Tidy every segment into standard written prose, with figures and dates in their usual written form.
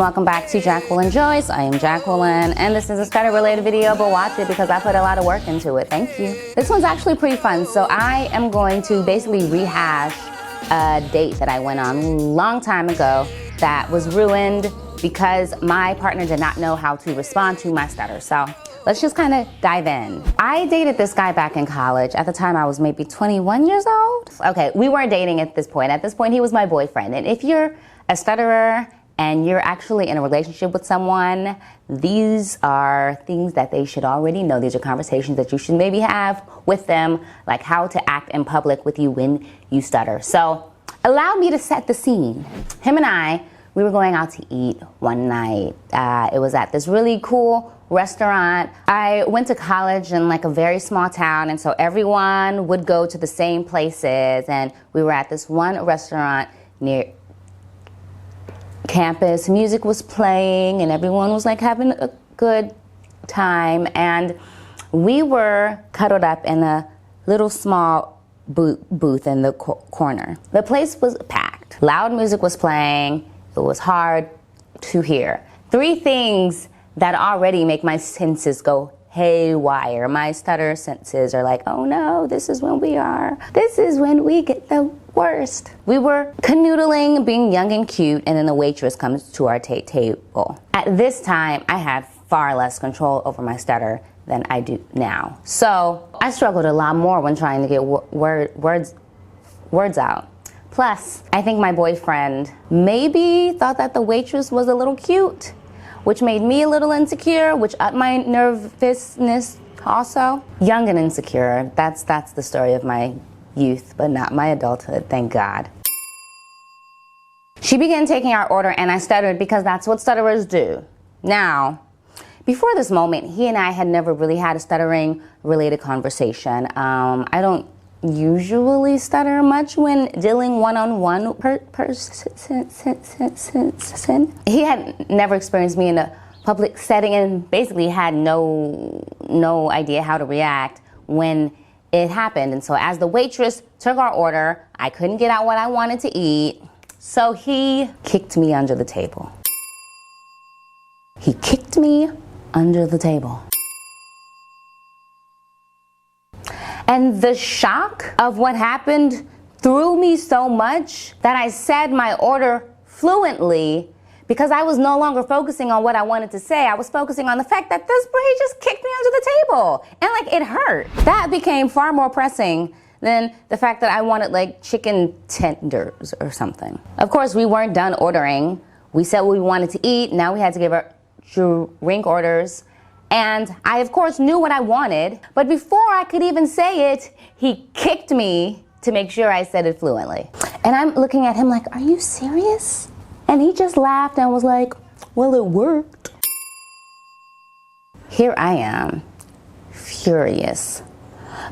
welcome back to Jacqueline Joyce. I am Jacqueline, and this is a stutter related video, but watch it because I put a lot of work into it. Thank you. This one's actually pretty fun. So I am going to basically rehash a date that I went on a long time ago that was ruined because my partner did not know how to respond to my stutter. So let's just kind of dive in. I dated this guy back in college. At the time, I was maybe 21 years old. Okay, we weren't dating at this point. At this point, he was my boyfriend. And if you're a stutterer and you're actually in a relationship with someone, these are things that they should already know. These are conversations that you should maybe have with them, like how to act in public with you when you stutter. So allow me to set the scene. Him and we were going out to eat one night. It was at this really cool restaurant. I went to college in like a very small town, and so everyone would go to the same places, and we were at this one restaurant near campus. Music was playing and everyone was like having a good time, and we were cuddled up in a little small booth in the corner. The place was packed. Loud music was playing. It was hard to hear. Three things that already make my senses go haywire. My stutter senses are like, oh no, this is when we get the worst. We were canoodling, being young and cute, and then the waitress comes to our table. At this time, I had far less control over my stutter than I do now. So I struggled a lot more when trying to get words out. Plus, I think my boyfriend maybe thought that the waitress was a little cute, which made me a little insecure, which upped my nervousness also. Young and insecure, that's the story of my youth, but not my adulthood, thank God. She began taking our order and I stuttered because that's what stutterers do. Now, before this moment, he and I had never really had a stuttering related conversation. I don't usually stutter much when dealing one-on-one person. He had never experienced me in a public setting and basically had no idea how to react when it happened. And so as the waitress took our order, I couldn't get out what I wanted to eat, so he kicked me under the table. He kicked me under the table. And the shock of what happened threw me so much that I said my order fluently because I was no longer focusing on what I wanted to say. I was focusing on the fact that this boy just kicked me under the table. And like, it hurt. That became far more pressing than the fact that I wanted like chicken tenders or something. Of course, we weren't done ordering. We said what we wanted to eat. Now we had to give our drink orders. And I, of course, knew what I wanted, but before I could even say it, he kicked me to make sure I said it fluently. And I'm looking at him like, are you serious? And he just laughed and was like, well, it worked. Here I am, furious.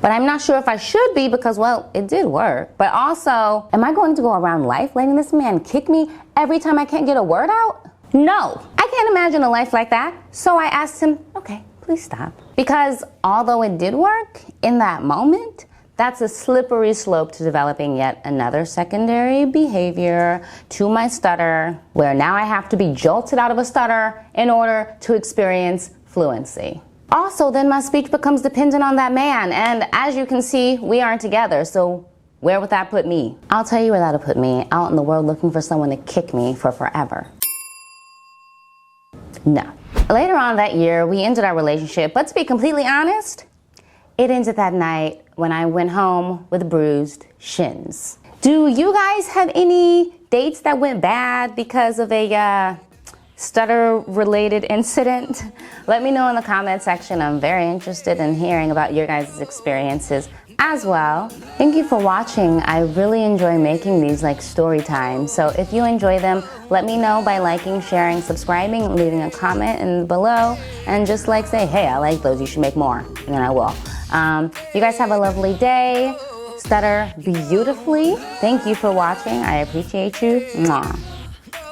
But I'm not sure if I should be because, well, it did work. But also, am I going to go around life letting this man kick me every time I can't get a word out? No, I can't imagine a life like that. So I asked him, okay, please stop. Because although it did work in that moment, that's a slippery slope to developing yet another secondary behavior to my stutter, where now I have to be jolted out of a stutter in order to experience fluency. Also, then my speech becomes dependent on that man. And as you can see, we aren't together. So where would that put me? I'll tell you where that'll put me, out in the world looking for someone to kick me for forever. No. Later on that year, we ended our relationship, but to be completely honest, it ended that night when I went home with bruised shins. Do you guys have any dates that went bad because of a stutter-related incident? Let me know in the comment section. I'm very interested in hearing about your guys' experiences as well. Thank you for watching. I really enjoy making these like story times. So if you enjoy them, let me know by liking, sharing, subscribing, leaving a comment in below, and just like say, hey, I like those, you should make more, and then I will. You guys have a lovely day. Stutter beautifully. Thank you for watching. I appreciate you. Mwah.